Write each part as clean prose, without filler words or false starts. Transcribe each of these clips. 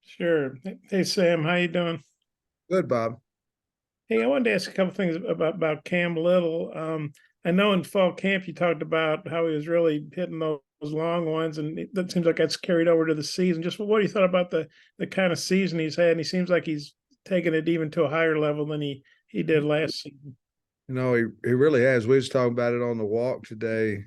Sure. Hey, Sam, how you doing? Good, Bob. Hey, I wanted to ask a couple things about Cam Little. I know in fall camp you talked about how he was really hitting those long ones, and that seems like that's carried over to the season. Just what you thought about the kind of season he's had, and he seems like he's taking it even to a higher level than he did last season. He really has. We was talking about it on the walk today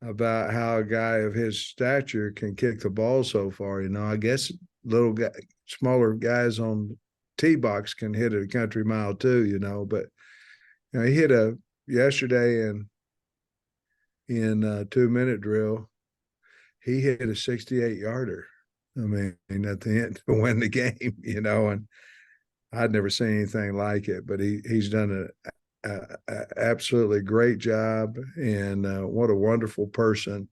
about how a guy of his stature can kick the ball so far. I guess little guy, smaller guys on tee box can hit it a country mile too. But he hit a yesterday in 2 minute drill. He hit a 68 yarder. I mean, at the end to win the game. And I'd never seen anything like it. But he's done a absolutely great job, and what a wonderful person.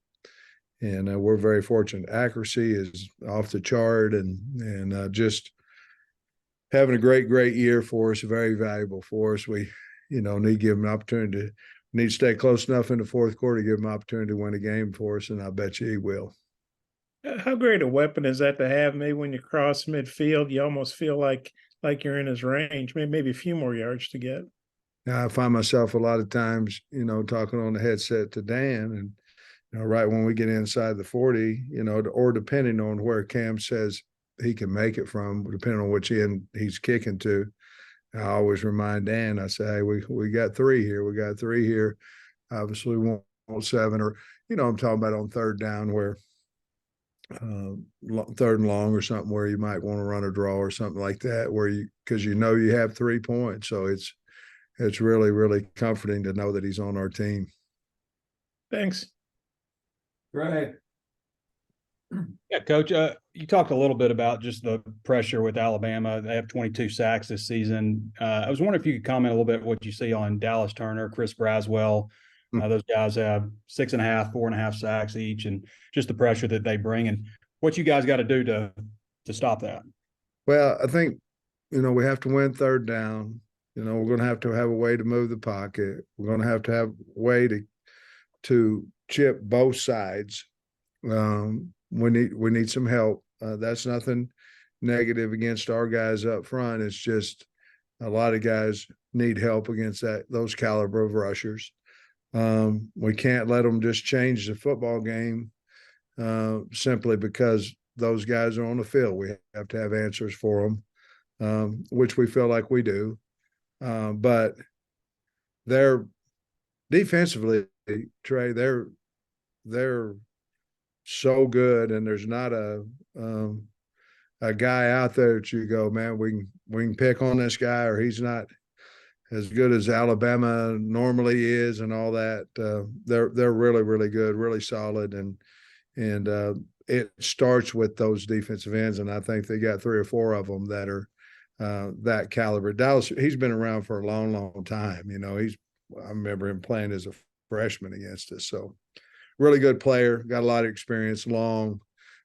And we're very fortunate. Accuracy is off the chart, and just having a great year for us. Very valuable for us. We, need to give him an opportunity to need to stay close enough in the fourth quarter to give him an opportunity to win a game for us, and I bet you he will. How great a weapon is that to have? Maybe when you cross midfield, you almost feel like you're in his range. Maybe a few more yards to get. Now, I find myself a lot of times, talking on the headset to Dan, and right when we get inside the 40, or depending on where Cam says he can make it from, depending on which end he's kicking to, I always remind Dan, I say, hey, we got three here. We got three here. Obviously, we want seven, or, I'm talking about on third down where third and long or something where you might want to run a draw or something like that, because you have 3 points. So it's really, really comforting to know that he's on our team. Thanks. Right. Yeah, Coach, you talked a little bit about just the pressure with Alabama. They have 22 sacks this season. I was wondering if you could comment a little bit what you see on Dallas Turner, Chris Braswell. Those guys have 6.5, 4.5 sacks each, and just the pressure that they bring, and what you guys got to do to stop that. Well, I think, we have to win third down. We're going to have a way to move the pocket. We're going to have a way to chip both sides. We need some help. That's nothing negative against our guys up front. It's just a lot of guys need help against those caliber of rushers. We can't let them just change the football game simply because those guys are on the field. We have to have answers for them, which we feel like we do. But they're defensively, Trey, they're so good, and there's not a guy out there that you go, man, we can pick on this guy, or he's not as good as Alabama normally is, and all that. They're really, really good, really solid, and it starts with those defensive ends, and I think they got 3 or 4 of them that are that caliber. Dallas, he's been around for a long, long time. I remember him playing as a freshman against us. So really good player, got a lot of experience, long,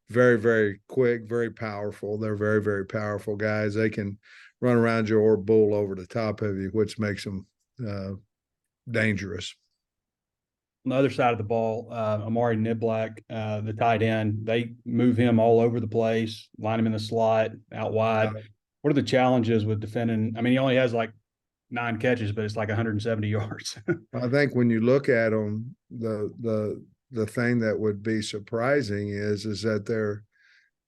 very, very quick, very powerful. They're very, very powerful guys. They can run around you or bull over the top of you, which makes them dangerous. On the other side of the ball, Amari Niblack, the tight end, they move him all over the place, line him in the slot, out wide. What are the challenges with defending? I mean, he only has like 9 catches, but it's like 170 yards. I think when you look at them, the thing that would be surprising is that they're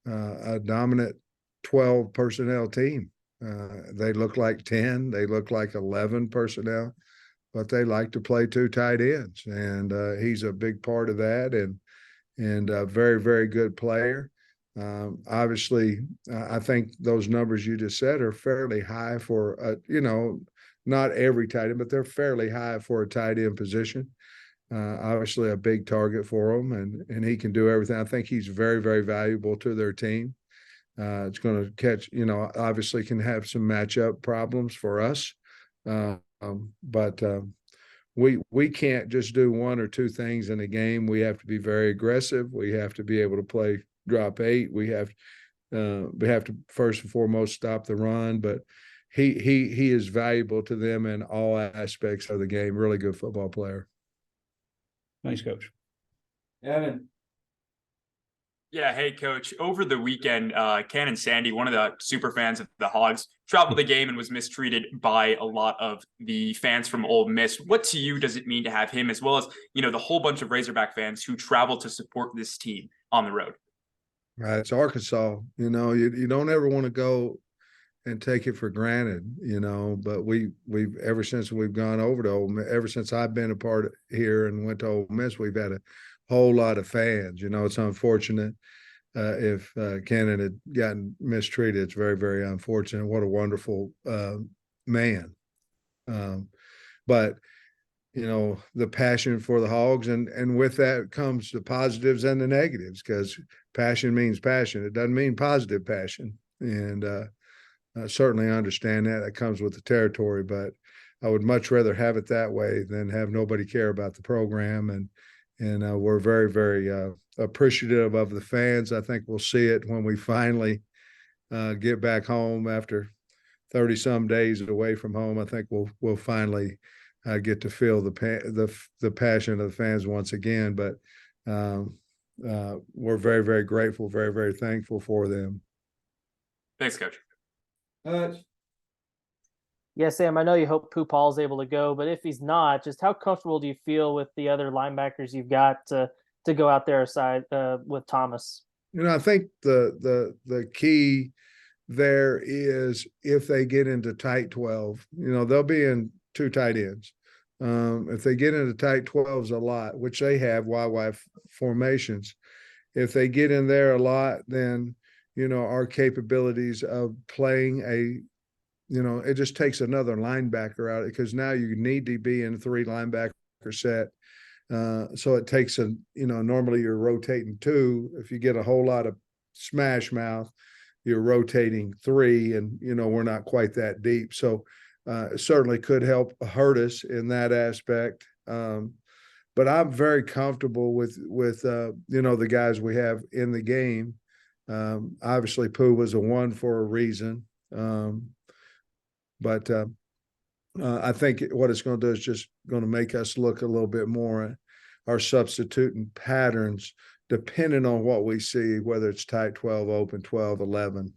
a dominant 12 personnel team. They look like 10, they look like 11 personnel, but they like to play 2 tight ends, and he's a big part of that, and a very, very good player. Obviously, I think those numbers you just said are fairly high for not every tight end, but they're fairly high for a tight end position. Obviously, a big target for him, and he can do everything. I think he's very, very valuable to their team. It's going to catch, obviously can have some matchup problems for us, but we can't just do 1 or 2 things in a game. We have to be very aggressive. We have to be able to play drop 8. We have to first and foremost stop the run, but he is valuable to them in all aspects of the game. Really good football player. Thanks, Coach. Evan. Yeah, hey coach. Over the weekend, Ken and Sandy, one of the super fans of the Hogs, traveled the game and was mistreated by a lot of the fans from Ole Miss. What to you does it mean to have him, as well as the whole bunch of Razorback fans who travel to support this team on the road? Right, it's Arkansas. You don't ever want to go and take it for granted, but we've ever since we've gone over to Ole Miss, ever since I've been a part of here and went to Ole Miss, we've had a whole lot of fans. It's unfortunate if Cannon had gotten mistreated. It's very, very unfortunate. What a wonderful man. But the passion for the Hogs, and with that comes the positives and the negatives, because passion means passion. It doesn't mean positive passion. And I certainly understand that. That comes with the territory, but I would much rather have it that way than have nobody care about the program. And we're very, very appreciative of the fans. I think we'll see it when we finally get back home after 30-some days away from home. I think we'll finally get to feel the passion of the fans once again. But we're very, very grateful, very, very thankful for them. Thanks, coach. Yeah, Sam, I know you hope Pooh Paul's able to go, but if he's not, just how comfortable do you feel with the other linebackers you've got to go out there aside with Thomas? I think the key there is, if they get into tight 12, they'll be in 2 tight ends. If they get into tight 12s a lot, which they have YY formations, if they get in there a lot, then our capabilities of playing it just takes another linebacker out, because now you need to be in a 3 linebacker set. So it takes normally you're rotating 2. If you get a whole lot of smash mouth, you're rotating 3, and we're not quite that deep. So it certainly could hurt us in that aspect. But I'm very comfortable with the guys we have in the game. Obviously Pooh was a 1 for a reason. But I think what it's going to do is just going to make us look a little bit more at our substituting patterns, depending on what we see, whether it's tight 12, open 12, 11.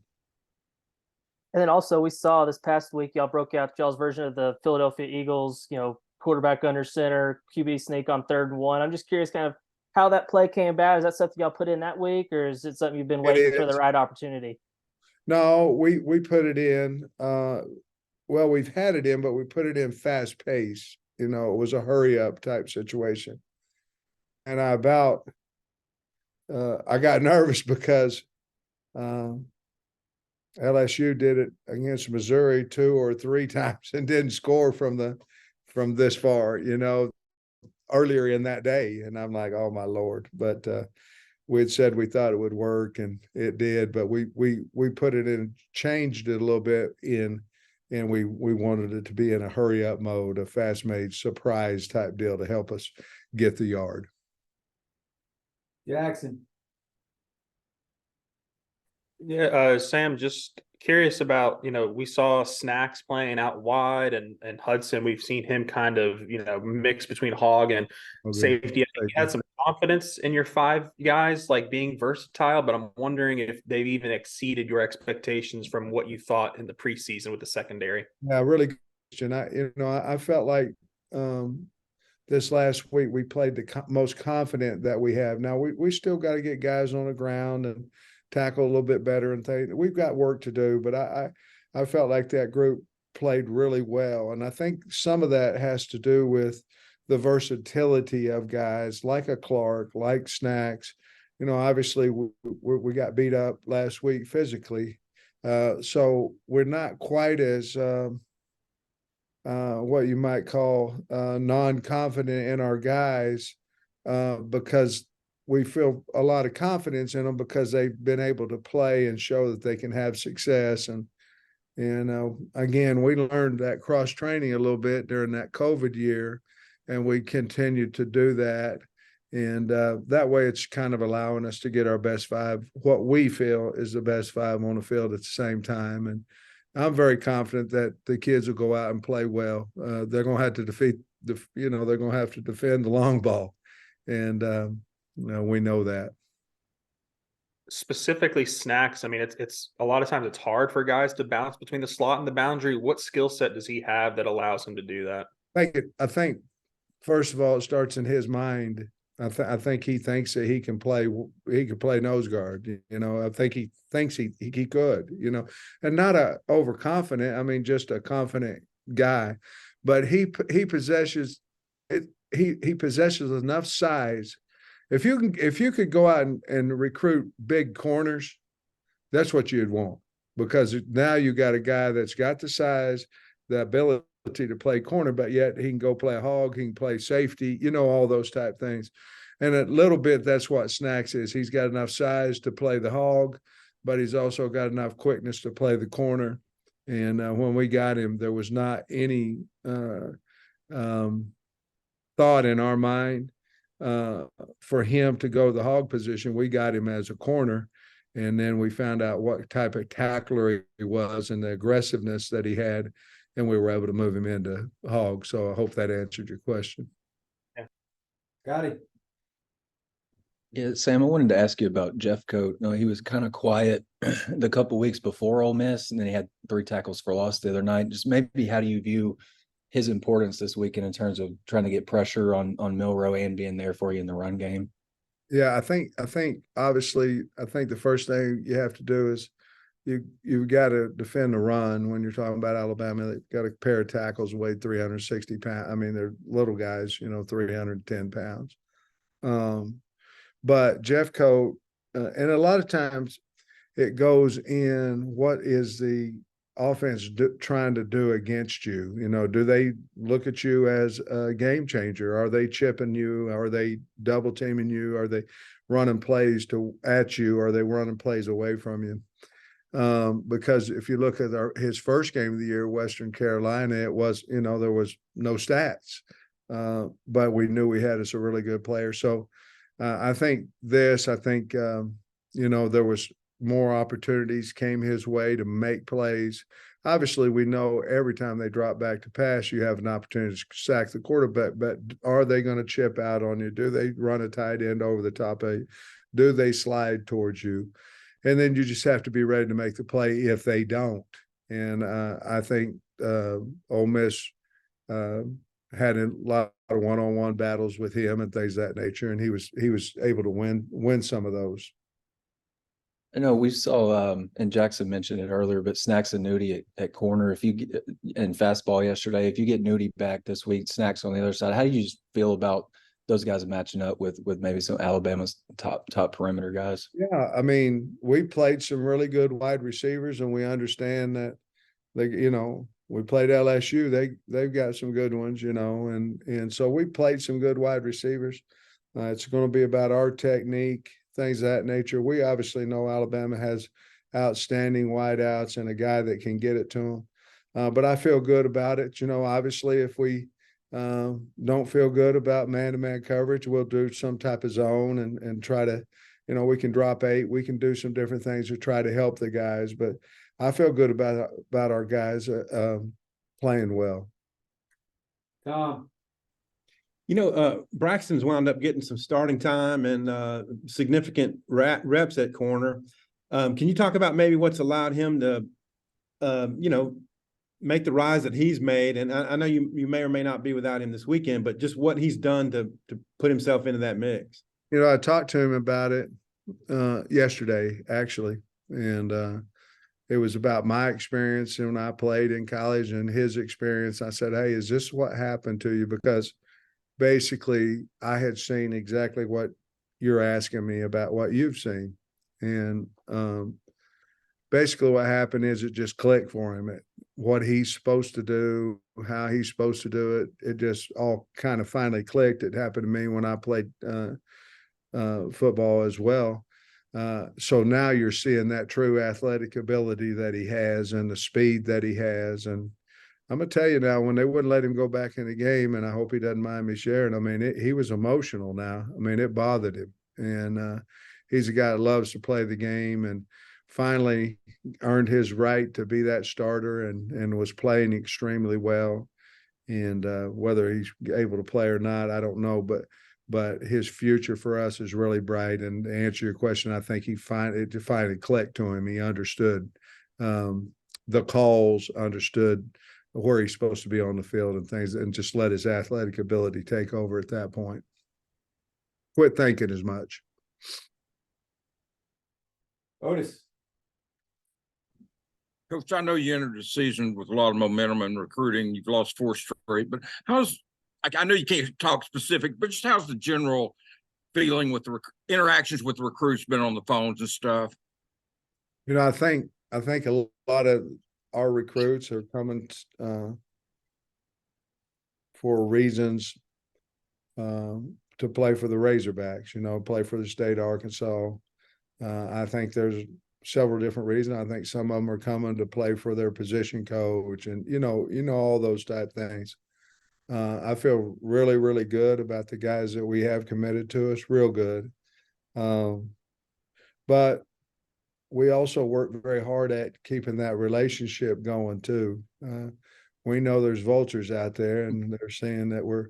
And then also we saw this past week, y'all broke out y'all's version of the Philadelphia Eagles, quarterback under center, QB sneak on 3rd and 1. I'm just curious kind of how that play came about. Is that something y'all put in that week, or is it something you've been waiting for the right opportunity? No, we put it in. Well, we've had it in, but we put it in fast pace. It was a hurry up type situation. And I got nervous because LSU did it against Missouri 2 or 3 times and didn't score from this far, earlier in that day. And I'm like, oh my Lord. But we had said we thought it would work, and it did, but we put it in, changed it a little bit and we wanted it to be in a hurry up mode, a fast made surprise type deal to help us get the yard. Jackson. Yeah, Sam, just curious about, we saw Snacks playing out wide, and Hudson, we've seen him kind of, mix between hog and safety. I think you had some confidence in your 5 guys, like being versatile, but I'm wondering if they've even exceeded your expectations from what you thought in the preseason with the secondary. Yeah, really good question. I felt like this last week we played the most confident that we have. Now we still got to get guys on the ground and tackle a little bit better and things. We've got work to do, but I felt like that group played really well. And I think some of that has to do with the versatility of guys like a Clark, like Snacks. Obviously we got beat up last week physically. So we're not quite as what you might call non-confident in our guys because we feel a lot of confidence in them because they've been able to play and show that they can have success. And again, we learned that cross training a little bit during that COVID year, and we continued to do that. And that way it's kind of allowing us to get our best 5, what we feel is the best 5 on the field at the same time. And I'm very confident that the kids will go out and play well. They're going to have to they're going to have to defend the long ball. And, we know that. specifically snacks. I mean, it's a lot of times it's hard for guys to bounce between the slot and the boundary. What skill set does he have that allows him to do that? I think first of all, it starts in his mind. I think he thinks that he can play nose guard. You know, I think he thinks he could, you know, and not a overconfident. I mean, just a confident guy, but he possesses it. He possesses enough size. If you could go out and recruit big corners, that's what you'd want, because now you got a guy that's got the size, the ability to play corner, but yet he can go play a hog, he can play safety, you know, all those type things. And a little bit, that's what Snacks is. He's got enough size to play the hog, but he's also got enough quickness to play the corner. And when we got him, there was not any thought in our mind for him to go to the hog position. We got him as a corner. And then we found out what type of tackler he was and the aggressiveness that he had, and we were able to move him into hog. So I hope that answered your question. Yeah. Got it. Yeah, Sam, I wanted to ask you about Jeff Coat. No, he was kind of quiet the couple weeks before Ole Miss, and then he had 3 tackles for loss the other night. Just maybe how do you view his importance this weekend in terms of trying to get pressure on Milroe and being there for you in the run game? Yeah, I think obviously, I think the first thing you have to do is you've got to defend the run. When you're talking about Alabama, they've got a pair of tackles weigh 360 pounds. I mean, they're little guys, you know, 310 pounds. But Jeff Coat, and a lot of times it goes in what is the offense trying to do against you. You know, do they look at you as a game changer? Are they chipping you? Are they double teaming you? Are they running plays at you? Are they running plays away from you? Because if you look at his first game of the year, Western Carolina, it was, you know, there was no stats, but we knew we had us a really good player. So I think, you know, there was more opportunities came his way to make plays. Obviously, we know every time they drop back to pass, you have an opportunity to sack the quarterback, but are they going to chip out on you? Do they run a tight end over the top of you? Do they slide towards you? And then you just have to be ready to make the play if they don't. And I think Ole Miss had a lot of one-on-one battles with him and things of that nature, and he was able to win some of those. I know we saw, and Jackson mentioned it earlier, but Snacks and Nudie at corner. If you get in fastball yesterday, if you get Nudie back this week, Snacks on the other side, how do you just feel about those guys matching up with maybe some Alabama's top perimeter guys? Yeah, I mean, we played some really good wide receivers, and we understand that you know, we played LSU. They've got some good ones, you know, and so we played some good wide receivers. It's going to be about our technique, things of that nature. We obviously know Alabama has outstanding wideouts and a guy that can get it to them. But I feel good about it. You know, obviously, if we don't feel good about man-to-man coverage, we'll do some type of zone and try to, you know, we can drop 8. We can do some different things to try to help the guys. But I feel good about our guys playing well. You know, Braxton's wound up getting some starting time and significant reps at corner. Can you talk about maybe what's allowed him to, you know, make the rise that he's made? And I know you may or may not be without him this weekend, but just what he's done to put himself into that mix. You know, I talked to him about it yesterday, actually, and it was about my experience when I played in college and his experience. I said, hey, is this what happened to you? Because basically I had seen exactly what you're asking me about, what you've seen. And basically what happened is it just clicked for him. What he's supposed to do, how he's supposed to do it, it just all kind of finally clicked. It happened to me when I played football as well. So now you're seeing that true athletic ability that he has and the speed that he has. And I'm going to tell you now, when they wouldn't let him go back in the game, and I hope he doesn't mind me sharing, I mean, he was emotional now. I mean, it bothered him. And he's a guy that loves to play the game and finally earned his right to be that starter and was playing extremely well. And whether he's able to play or not, I don't know. But but his future for us is really bright. And to answer your question, I think it finally clicked to him. He understood the calls, understood where he's supposed to be on the field and things, and just let his athletic ability take over at that point. Quit thinking as much. Otis. Coach, I know you entered the season with a lot of momentum and recruiting. You've lost 4 straight, but I know you can't talk specific, but just how's the general feeling with the interactions with the recruits been on the phones and stuff? You know, I think a lot of our recruits are coming for reasons to play for the Razorbacks, you know, play for the state of Arkansas. I think there's several different reasons. I think some of them are coming to play for their position coach and, you know, all those type things. I feel really, really good about the guys that we have committed to us, real good. But we also work very hard at keeping that relationship going too. We know there's vultures out there and they're saying that we're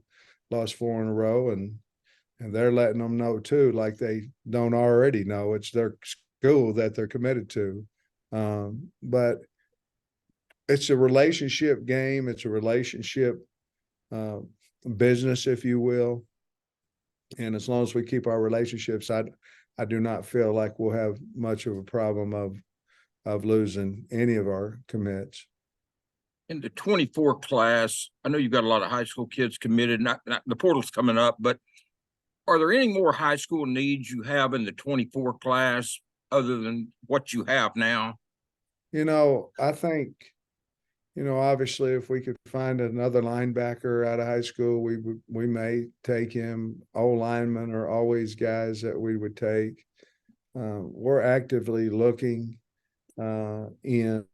lost 4 in a row and they're letting them know too, like they don't already know. It's their school that they're committed to. But it's a relationship game. It's a relationship business, if you will. And as long as we keep our relationships, I do not feel like we'll have much of a problem of losing any of our commits. In the 24 class, I know you've got a lot of high school kids committed, not the portal's coming up, but are there any more high school needs you have in the 24 class other than what you have now? You know, I think, you know, obviously if we could find another linebacker out of high school, we may take him. O-linemen are always guys that we would take. We're actively looking in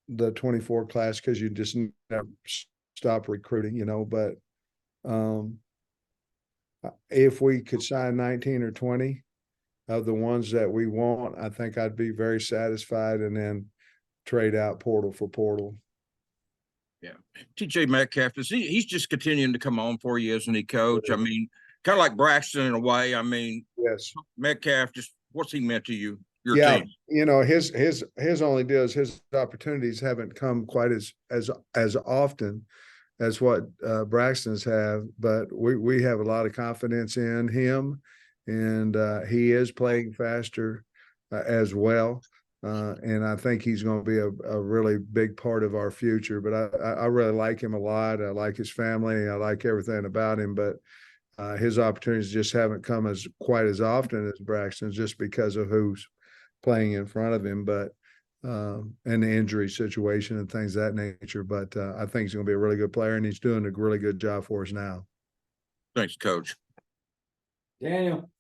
the 24 class because you just never stop recruiting, you know, but if we could sign 19 or 20 of the ones that we want, I think I'd be very satisfied and then trade out portal for portal. Yeah. TJ Metcalf, he's just continuing to come on for you, isn't he, Coach? I mean, kind of like Braxton in a way. I mean, yes. Metcalf, just what's he meant to you, your team? You know, his only deal is his opportunities haven't come quite as often as what Braxton's have, but we have a lot of confidence in him, and he is playing faster as well. And I think he's going to be a really big part of our future. But I really like him a lot. I like his family. I like everything about him. But his opportunities just haven't come quite as often as Braxton's, just because of who's playing in front of him. But and the injury situation and things of that nature. But I think he's going to be a really good player, and he's doing a really good job for us now. Thanks, Coach. Daniel.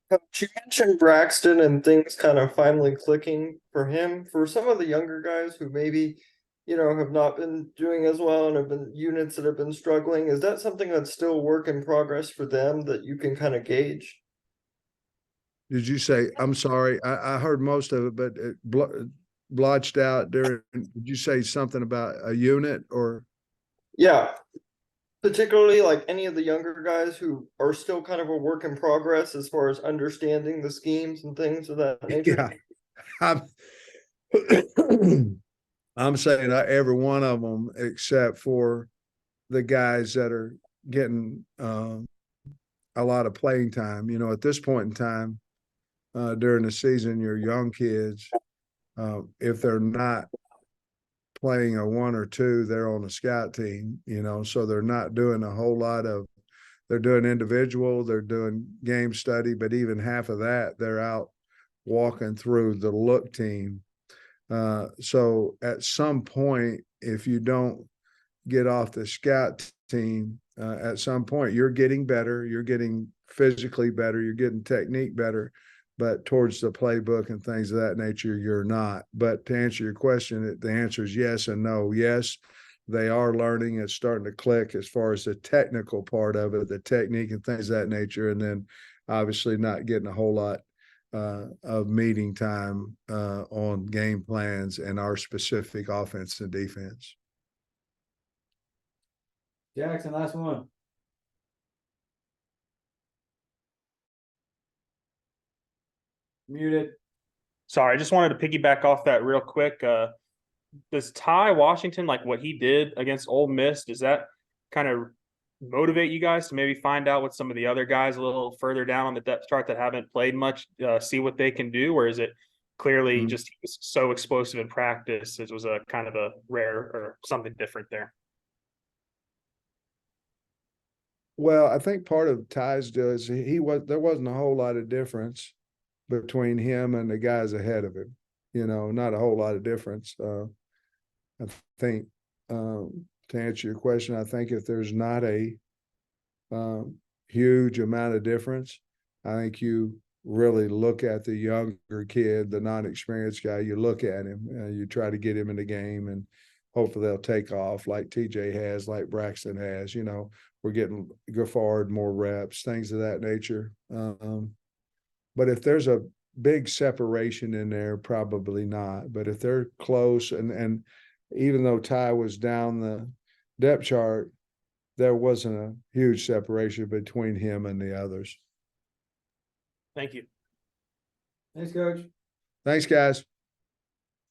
Coach, you mentioned Braxton and things kind of finally clicking for him. For some of the younger guys who maybe, you know, have not been doing as well and have been units that have been struggling, is that something that's still work in progress for them that you can kind of gauge? Did you say, I'm sorry, I heard most of it, but it blotched out during, did you say something about a unit or? Yeah, particularly like any of the younger guys who are still kind of a work in progress as far as understanding the schemes and things of that nature. Yeah, I'm saying every one of them except for the guys that are getting a lot of playing time. You know, at this point in time, during the season, your young kids, if they're not playing a 1 or 2, they're on a scout team, you know, so they're not doing a whole lot of, they're doing individual, they're doing game study, but even half of that, they're out walking through the look team. So at some point, if you don't get off the scout team, at some point you're getting better, you're getting physically better, you're getting technique better, but towards the playbook and things of that nature, you're not. But to answer your question, the answer is yes and no. Yes, they are learning. It's starting to click as far as the technical part of it, the technique and things of that nature. And then obviously not getting a whole lot of meeting time on game plans and our specific offense and defense. Jackson, last one. Muted. Sorry, I just wanted to piggyback off that real quick. Does Ty Washington, like what he did against Ole Miss, does that kind of motivate you guys to maybe find out what some of the other guys a little further down on the depth chart that haven't played much, see what they can do? Or is it clearly just he was so explosive in practice, it was a kind of a rare or something different there? Well, I think part of Ty's deal is there wasn't a whole lot of difference between him and the guys ahead of him. You know, not a whole lot of difference. I think to answer your question, I think if there's not a huge amount of difference, I think you really look at the younger kid, the non-experienced guy. You look at him, you try to get him in the game, and hopefully they'll take off like TJ has, like Braxton has. You know, we're getting Gaffard more reps, things of that nature. But if there's a big separation in there, probably not. But if they're close, and even though Ty was down the depth chart, there wasn't a huge separation between him and the others. Thank you. Thanks, Coach. Thanks, guys.